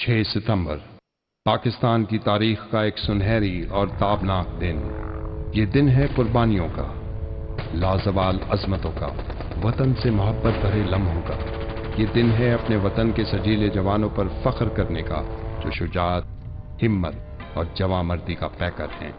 6 ستمبر پاکستان کی تاریخ کا ایک سنہری اور تابناک دن۔ یہ دن ہے قربانیوں کا، لازوال عظمتوں کا، وطن سے محبت بھرے لمحوں کا۔ یہ دن ہے اپنے وطن کے سجیلے جوانوں پر فخر کرنے کا، جو شجاعت، ہمت اور جواں مردی کا پیکر ہیں۔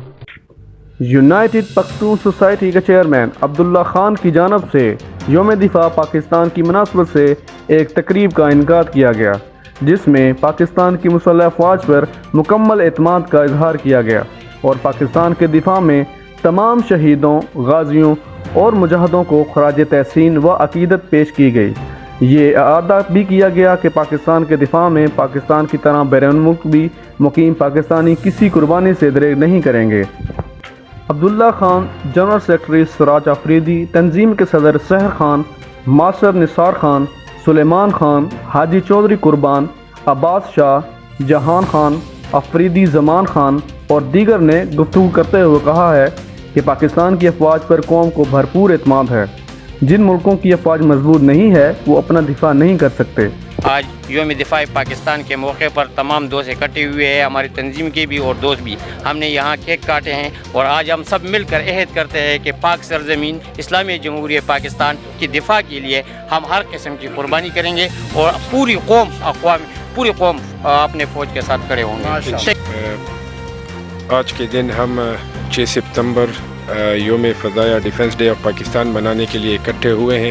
یونائٹڈ پختون سوسائٹی کے چیئرمین عبداللہ خان کی جانب سے یوم دفاع پاکستان کی مناسبت سے ایک تقریب کا انعقاد کیا گیا، جس میں پاکستان کی مسلح افواج پر مکمل اعتماد کا اظہار کیا گیا اور پاکستان کے دفاع میں تمام شہیدوں، غازیوں اور مجاہدوں کو خراج تحسین و عقیدت پیش کی گئی۔ یہ اعادہ بھی کیا گیا کہ پاکستان کے دفاع میں پاکستان کی طرح بیرون ملک بھی مقیم پاکستانی کسی قربانی سے دریغ نہیں کریں گے۔ عبداللہ خان، جنرل سیکرٹری سراج آفریدی، تنظیم کے صدر سحر خان، ماسٹر نثار خان، سلیمان خان، حاجی چودھری قربان، عباس شاہ، جہان خان، آفریدی زمان خان اور دیگر نے گفتگو کرتے ہوئے کہا ہے کہ پاکستان کی افواج پر قوم کو بھرپور اعتماد ہے۔ جن ملکوں کی افواج مضبوط نہیں ہے وہ اپنا دفاع نہیں کر سکتے۔ آج یوم دفاع پاکستان کے موقع پر تمام دوست اکٹھے ہوئے ہیں، ہماری تنظیم کے بھی اور دوست بھی۔ ہم نے یہاں کیک کاٹے ہیں اور آج ہم سب مل کر عہد کرتے ہیں کہ پاک سرزمین اسلامی جمہوریہ پاکستان کی دفاع کے لیے ہم ہر قسم کی قربانی کریں گے اور پوری قوم اپنے فوج کے ساتھ کھڑے ہوں گے۔ آج کے دن ہم 6 ستمبر یوم فضائیہ ڈیفنس ڈے آف پاکستان منانے کے لیے اکٹھے ہوئے ہیں،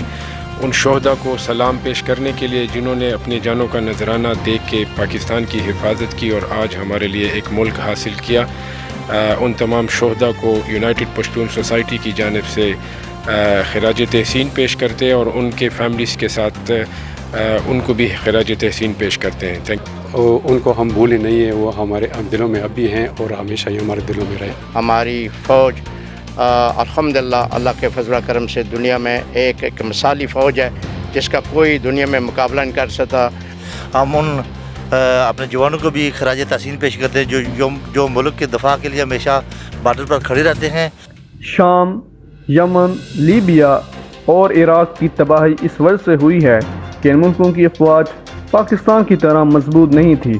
ان شہداء کو سلام پیش کرنے کے لیے جنہوں نے اپنی جانوں کا نذرانہ دے کے پاکستان کی حفاظت کی اور آج ہمارے لیے ایک ملک حاصل کیا۔ ان تمام شہداء کو یونائٹڈ پشتون سوسائٹی کی جانب سے خراج تحسین پیش کرتے ہیں اور ان کے فیملیز کے ساتھ ان کو بھی خراج تحسین پیش کرتے ہیں۔ ان کو ہم بھولے نہیں ہیں، وہ ہمارے دلوں میں اب بھی ہیں اور ہمیشہ ہی ہمارے دلوں میں رہے۔ ہماری فوج الحمدللہ اللہ کے فضل و کرم سے دنیا میں ایک مثالی فوج ہے جس کا کوئی دنیا میں مقابلہ نہیں کر سکتا۔ ہم ان اپنے جوانوں کو بھی خراج تحسین پیش کرتے ہیں جو ملک کے دفاع کے لیے ہمیشہ بارڈر پر کھڑے رہتے ہیں۔ شام، یمن، لیبیا اور عراق کی تباہی اس وجہ سے ہوئی ہے کہ ان ملکوں کی افواج پاکستان کی طرح مضبوط نہیں تھی۔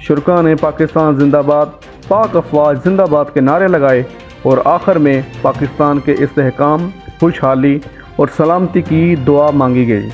شرکاء نے پاکستان زندہ باد، پاک افواج زندہ باد کے نعرے لگائے اور آخر میں پاکستان کے استحکام، خوشحالی اور سلامتی کی دعا مانگی گئی۔